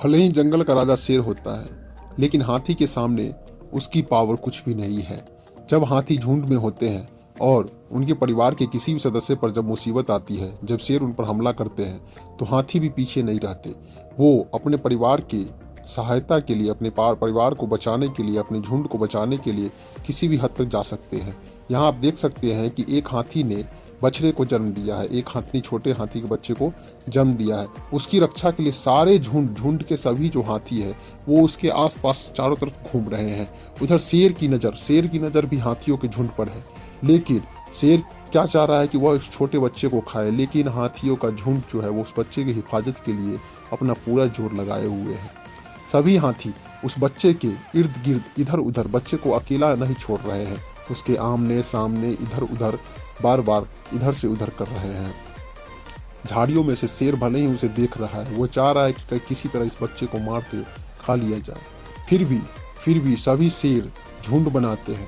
भले ही जंगल का राजा शेर होता है, लेकिन हाथी के सामने उसकी पावर कुछ भी नहीं है। जब हाथी झुंड में होते हैं और उनके परिवार के किसी भी सदस्य पर जब मुसीबत आती है, जब शेर उन पर हमला करते हैं, तो हाथी भी पीछे नहीं रहते। वो अपने परिवार की सहायता के लिए, अपने परिवार को बचाने के लिए, अपने झुंड को बचाने के लिए किसी भी हद तक जा सकते हैं। यहाँ आप देख सकते हैं कि एक हाथी ने बछड़े को जन्म दिया है, एक हाथी छोटे हाथी के बच्चे को जन्म दिया है। उसकी रक्षा के लिए सारे झुंड के सभी जो हाथी है वो उसके आसपास चारों तरफ घूम रहे हैं। उधर शेर की नज़र भी हाथियों के झुंड पर है, लेकिन शेर क्या चाह रहा है कि वह उस छोटे बच्चे को खाए, लेकिन हाथियों का झुंड जो है वो उस बच्चे की हिफाजत के लिए अपना पूरा जोर लगाए हुए है। सभी हाथी उस बच्चे के इर्द गिर्द इधर उधर बच्चे को अकेला नहीं छोड़ रहे हैं, उसके आमने सामने इधर उधर बार बार इधर से उधर कर रहे हैं। झाड़ियों में से शेर भले ही उसे देख रहा है, वो चाह रहा है कि किसी तरह इस बच्चे को मार के खा लिया जाए। फिर भी सभी शेर झुंड बनाते हैं।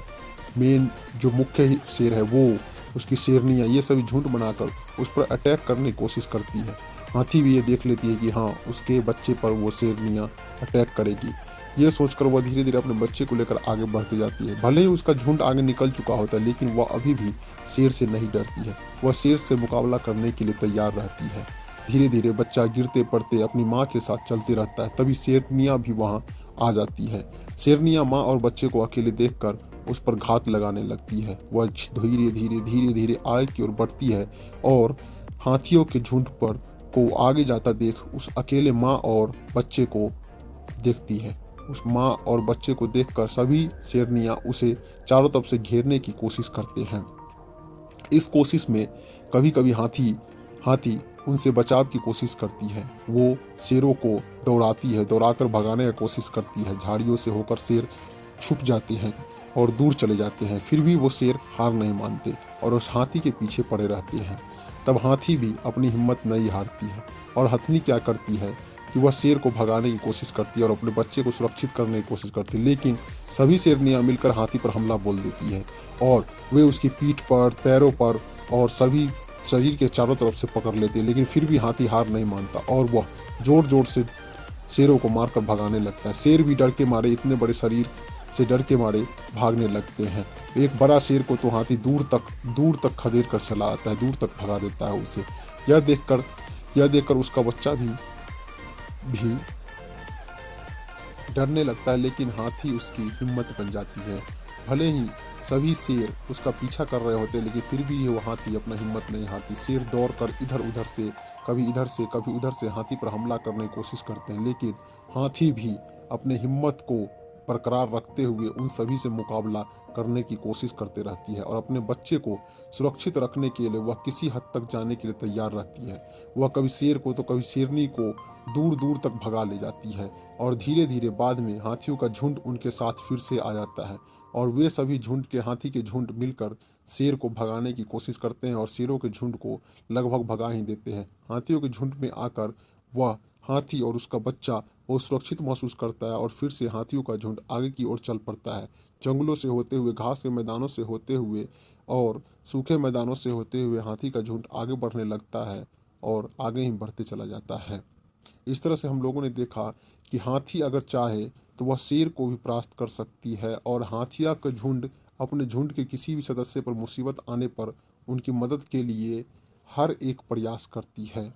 मेन जो मुख्य शेर है वो, उसकी शेरनियाँ, ये सभी झुंड बनाकर उस पर अटैक करने की कोशिश करती है। हाथी भी ये देख लेती है कि हाँ, उसके बच्चे पर वो शेरनियाँ अटैक करेगी। ये सोचकर वह धीरे धीरे अपने बच्चे को लेकर आगे बढ़ती जाती है। भले ही उसका झुंड आगे निकल चुका होता है, लेकिन वह अभी भी शेर से नहीं डरती है। वह शेर से मुकाबला करने के लिए तैयार रहती है। धीरे धीरे बच्चा गिरते पड़ते अपनी माँ के साथ चलते रहता है। तभी शेरनियाँ भी वहाँ आ जाती है। शेरनियाँ माँ और बच्चे को अकेले देखकर उस पर घात लगाने लगती है। वह धीरे धीरे आगे की ओर बढ़ती है और हाथियों के झुंड पर को आगे जाता देख उस अकेले माँ और बच्चे को देखती है। उस माँ और बच्चे को देखकर सभी शेरनियाँ उसे चारों तरफ से घेरने की कोशिश करते हैं। इस कोशिश में कभी कभी हाथी उनसे बचाव की कोशिश करती है। वो शेरों को दौड़ाती है, दौड़ाकर भगाने की कोशिश करती है। झाड़ियों से होकर शेर छुप जाते हैं और दूर चले जाते हैं। फिर भी वो शेर हार नहीं मानते और उस हाथी के पीछे पड़े रहते हैं। तब हाथी भी अपनी हिम्मत नहीं हारती है और हथनी क्या करती है कि वह शेर को भगाने की कोशिश करती है और अपने बच्चे को सुरक्षित करने की कोशिश करती है। लेकिन सभी शेरनियाँ मिलकर हाथी पर हमला बोल देती है और वे उसकी पीठ पर, पैरों पर और सभी शरीर के चारों तरफ से पकड़ लेते हैं। लेकिन फिर भी हाथी हार नहीं मानता और वह जोर जोर से शेरों को मारकर भगाने लगता है। शेर भी डर के मारे, इतने बड़े शरीर से डर के मारे भागने लगते हैं। एक बड़ा शेर को तो हाथी दूर तक खदेड़ कर चला आता है, दूर तक भगा देता है उसे। यह देखकर उसका बच्चा भी डरने लगता है, लेकिन हाथी उसकी हिम्मत बन जाती है। भले ही सभी शेर उसका पीछा कर रहे होते हैं, लेकिन फिर भी वो हाथी अपना हिम्मत नहीं हारती। शेर दौड़कर कभी उधर से हाथी पर हमला करने की कोशिश करते हैं, लेकिन हाथी भी अपने हिम्मत को बरकरार रखते हुए उन सभी से मुकाबला करने की कोशिश करते रहती है और अपने बच्चे को सुरक्षित रखने के लिए वह किसी हद तक जाने के लिए तैयार रहती है। वह कभी शेर को तो कभी शेरनी को दूर दूर तक भगा ले जाती है और धीरे धीरे बाद में हाथियों का झुंड उनके साथ फिर से आ जाता है और वे सभी हाथी के झुंड मिलकर शेर को भगाने की कोशिश करते हैं और शेरों के झुंड को लगभग भगा ही देते हैं। हाथियों के झुंड में आकर वह हाथी और उसका बच्चा वो सुरक्षित महसूस करता है और फिर से हाथियों का झुंड आगे की ओर चल पड़ता है। जंगलों से होते हुए, घास के मैदानों से होते हुए और सूखे मैदानों से होते हुए हाथी का झुंड आगे बढ़ने लगता है और आगे ही बढ़ते चला जाता है। इस तरह से हम लोगों ने देखा कि हाथी अगर चाहे तो वह शेर को भी परास्त कर सकती है और हाथिया का झुंड अपने झुंड के किसी भी सदस्य पर मुसीबत आने पर उनकी मदद के लिए हर एक प्रयास करती है।